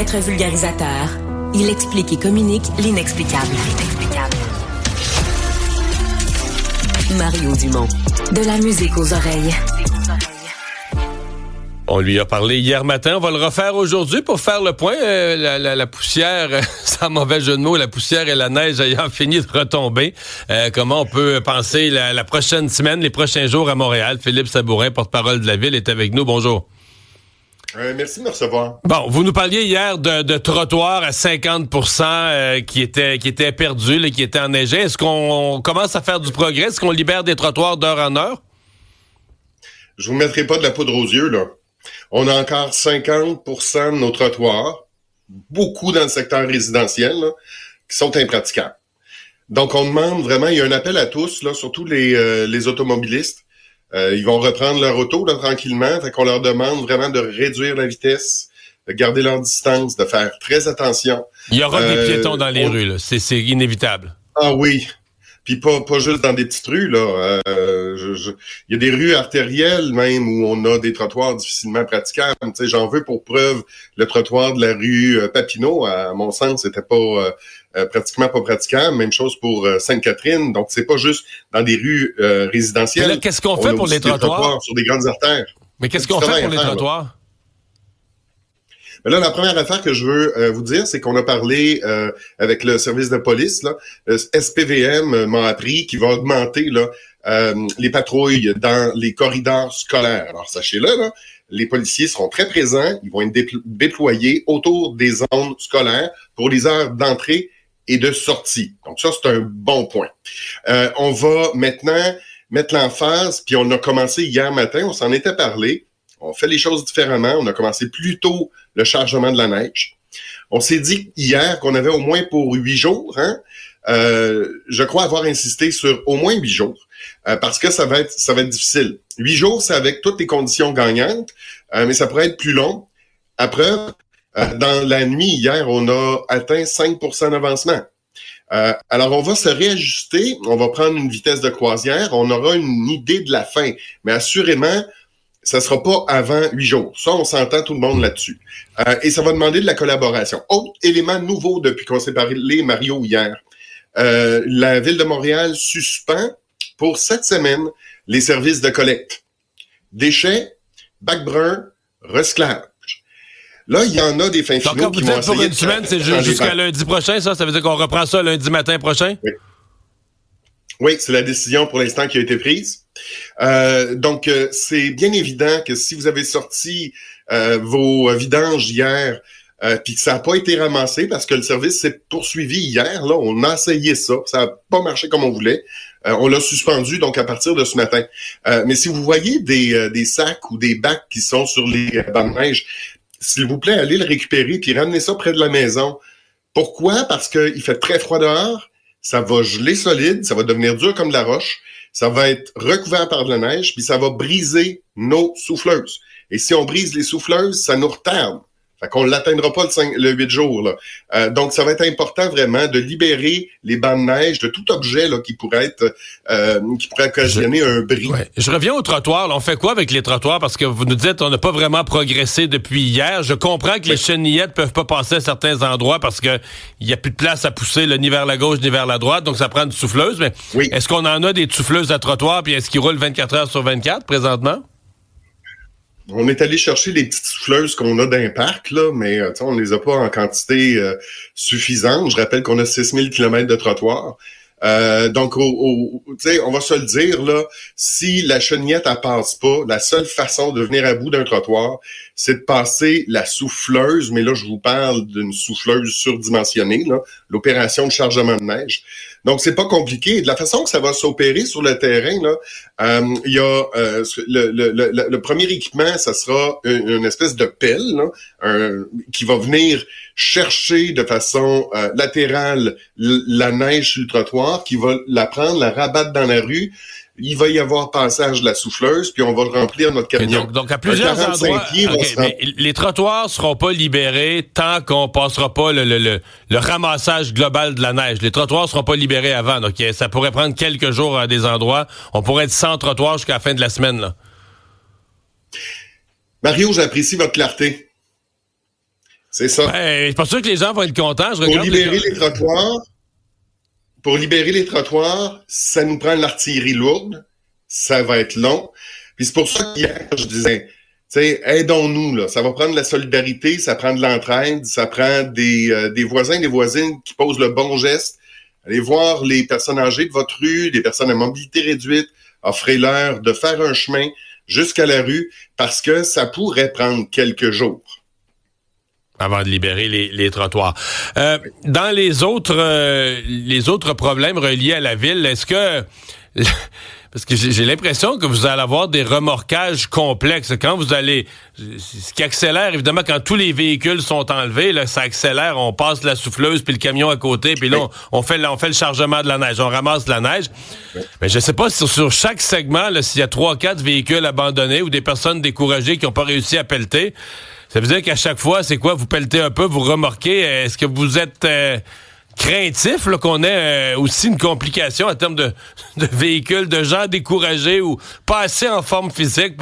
maître vulgarisateur, il explique et communique l'inexplicable. Mario Dumont. De la musique aux oreilles. On lui a parlé hier matin, on va le refaire aujourd'hui pour faire le point. La poussière, sans mauvais jeu de mots, la poussière et la neige ayant fini de retomber. Comment on peut penser la prochaine semaine, les prochains jours à Montréal? Philippe Sabourin, porte-parole de la Ville, est avec nous. Bonjour. Merci de me recevoir. Bon, vous nous parliez hier de trottoirs à 50% qui étaient perdus, là, qui étaient enneigés. Est-ce qu'on commence à faire du progrès? Est-ce qu'on libère des trottoirs d'heure en heure? Je vous mettrai pas de la poudre aux yeux, là. On a encore 50% de nos trottoirs, beaucoup dans le secteur résidentiel, là, qui sont impraticables. Donc, on demande vraiment, il y a un appel à tous, là, surtout les automobilistes. Ils vont reprendre leur auto là, tranquillement, fait qu'on leur demande vraiment de réduire la vitesse, de garder leur distance, de faire très attention. Il y aura des piétons dans les rues, là. C'est inévitable. Ah oui. Puis pas juste dans des petites rues, là. Il y a des rues artérielles même où on a des trottoirs difficilement praticables. Tu sais, j'en veux pour preuve le trottoir de la rue Papineau. À mon sens, c'était pas pratiquement pas praticable. Même chose pour Sainte-Catherine. Donc, c'est pas juste dans des rues résidentielles. Mais là, qu'est-ce qu'on fait pour les trottoirs? Sur des grandes artères. Mais qu'est-ce qu'on fait pour les trottoirs? Là. Mais là, la première affaire que je veux vous dire, c'est qu'on a parlé avec le service de police. Là, le SPVM m'a appris qu'il va augmenter là, les patrouilles dans les corridors scolaires. Alors, sachez-le, là, les policiers seront très présents. Ils vont être déployés autour des zones scolaires pour les heures d'entrée et de sortie. Donc ça, c'est un bon point. On va maintenant mettre l'emphase, puis on a commencé hier matin, on s'en était parlé. On fait les choses différemment. On a commencé plus tôt le chargement de la neige. On s'est dit hier qu'on avait au moins pour 8 jours. Hein? Je crois avoir insisté sur au moins 8 jours parce que ça va être difficile. 8 jours, c'est avec toutes les conditions gagnantes, mais ça pourrait être plus long. Après, dans la nuit hier, on a atteint 5% d'avancement. Alors, on va se réajuster. On va prendre une vitesse de croisière. On aura une idée de la fin. Mais assurément, ça sera pas avant 8 jours. Ça, on s'entend tout le monde là-dessus. Et ça va demander de la collaboration. Autre élément nouveau depuis qu'on s'est parlé, Mario, hier. La Ville de Montréal suspend pour cette semaine les services de collecte. Déchets, bac brun, recyclage. Là, il y en a des fins finaux qui vont essayer pour une semaine, c'est jusqu'à lundi prochain, ça? Ça veut dire qu'on reprend ça lundi matin prochain? Oui. Oui, c'est la décision pour l'instant qui a été prise. Donc, c'est bien évident que si vous avez sorti vos vidanges hier, puis que ça n'a pas été ramassé parce que le service s'est poursuivi hier, là, on a essayé ça, ça n'a pas marché comme on voulait. On l'a suspendu donc à partir de ce matin. Mais si vous voyez des sacs ou des bacs qui sont sur les bancs de neige, s'il vous plaît, allez le récupérer puis ramenez ça près de la maison. Pourquoi? Parce qu'il fait très froid dehors. Ça va geler solide, ça va devenir dur comme de la roche, ça va être recouvert par de la neige, puis ça va briser nos souffleuses. Et si on brise les souffleuses, ça nous retarde. Fait qu'on l'atteindra pas le 8 jours. Là. Donc, ça va être important vraiment de libérer les bancs de neige de tout objet là, qui pourrait occasionner un bris. Ouais. Je reviens au trottoir. Là, on fait quoi avec les trottoirs? Parce que vous nous dites qu'on n'a pas vraiment progressé depuis hier. Je comprends que les chenillettes peuvent pas passer à certains endroits parce que il y a plus de place à pousser là, ni vers la gauche ni vers la droite. Donc, ça prend une souffleuse. Mais est-ce qu'on en a des souffleuses à trottoir? Puis est-ce qu'ils roulent 24 heures sur 24 présentement? On est allé chercher les petites souffleuses qu'on a dans les parcs, là, mais on ne les a pas en quantité suffisante. Je rappelle qu'on a 6000 km de trottoirs. Donc, on va se le dire, là, si la chenillette, elle passe pas, la seule façon de venir à bout d'un trottoir, c'est de passer la souffleuse, mais là, je vous parle d'une souffleuse surdimensionnée, là, l'opération de chargement de neige. Donc, c'est pas compliqué. De la façon que ça va s'opérer sur le terrain, là, il y a le premier équipement, ça sera une espèce de pelle là, qui va venir chercher de façon latérale la neige sur le trottoir, qui va la prendre, la rabattre dans la rue. Il va y avoir passage de la souffleuse, puis on va remplir notre camion. Donc à plusieurs endroits, mais les trottoirs seront pas libérés tant qu'on passera pas le ramassage global de la neige. Les trottoirs seront pas libérés avant. Donc ça pourrait prendre quelques jours à des endroits. On pourrait être sans trottoir jusqu'à la fin de la semaine. Là. Mario, j'apprécie votre clarté. C'est ça. Je suis pas sûr que les gens vont être contents. Pour libérer les trottoirs, ça nous prend l'artillerie lourde. Ça va être long. Puis c'est pour ça qu'hier, je disais, aidons-nous, là. Ça va prendre de la solidarité, ça prend de l'entraide, ça prend des voisins et des voisines qui posent le bon geste. Allez voir les personnes âgées de votre rue, des personnes à mobilité réduite, offrez-leur de faire un chemin jusqu'à la rue parce que ça pourrait prendre quelques jours. Avant de libérer les trottoirs. Dans les autres problèmes reliés à la ville, est-ce que... Parce que j'ai l'impression que vous allez avoir des remorquages complexes. Quand vous allez... Ce qui accélère, évidemment, quand tous les véhicules sont enlevés, là, ça accélère, on passe la souffleuse, puis le camion à côté, puis là, on fait le chargement de la neige, on ramasse de la neige. Mais je sais pas si sur chaque segment, là, s'il y a 3-4 véhicules abandonnés ou des personnes découragées qui n'ont pas réussi à pelleter, ça veut dire qu'à chaque fois, c'est quoi? Vous pelletez un peu, vous remorquez. Est-ce que vous êtes... craintif là, qu'on ait aussi une complication en termes de véhicules, de gens découragés ou pas assez en forme physique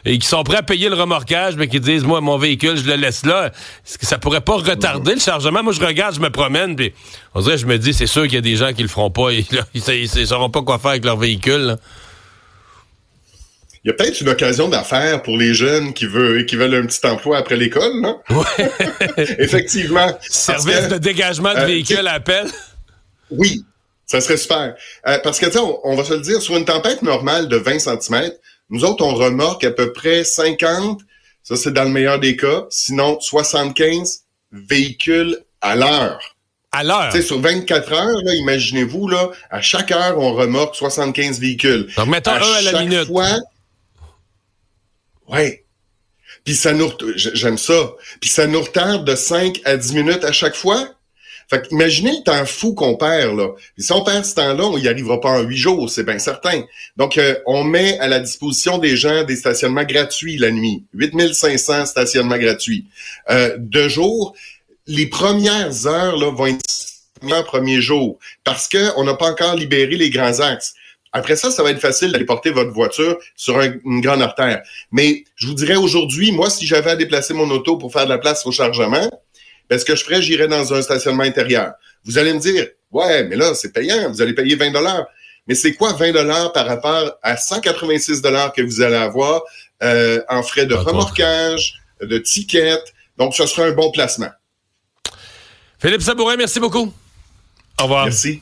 et qui sont prêts à payer le remorquage, mais qui disent, moi, mon véhicule, je le laisse là. Est-ce que ça pourrait pas retarder le chargement? Moi, je regarde, je me promène, puis on dirait, je me dis, c'est sûr qu'il y a des gens qui le feront pas. Ils sauront pas quoi faire avec leur véhicule. Là. Il y a peut-être une occasion d'affaires pour les jeunes qui veulent un petit emploi après l'école, non? Ouais. Effectivement. Service de dégagement de véhicules à appel. Oui, ça serait super. Parce que, on va se le dire, sur une tempête normale de 20 cm, nous autres, on remorque à peu près 50, ça c'est dans le meilleur des cas, sinon 75 véhicules à l'heure. À l'heure? Tu sais, sur 24 heures, là, imaginez-vous, là, à chaque heure, on remorque 75 véhicules. Donc, mettons un à la minute. Ouais. Puis j'aime ça. Puis ça nous retarde de 5 à 10 minutes à chaque fois. Fait qu'imaginez le temps fou qu'on perd, là. Puis si on perd ce temps-là, on y arrivera pas en 8 jours, c'est bien certain. Donc, on met à la disposition des gens des stationnements gratuits la nuit. 8500 stationnements gratuits. De jour, les premières heures, là, vont être les premiers jours. Parce que on n'a pas encore libéré les grands axes. Après ça, ça va être facile d'aller porter votre voiture sur une grande artère. Mais je vous dirais aujourd'hui, moi, si j'avais à déplacer mon auto pour faire de la place au chargement, ben, ce que je ferais, j'irais dans un stationnement intérieur. Vous allez me dire, ouais, mais là, c'est payant, vous allez payer 20 $. Mais c'est quoi 20 $ par rapport à 186 $ que vous allez avoir en frais de remorquage, de tickets? Donc, ce serait un bon placement. Philippe Sabourin, merci beaucoup. Au revoir. Merci.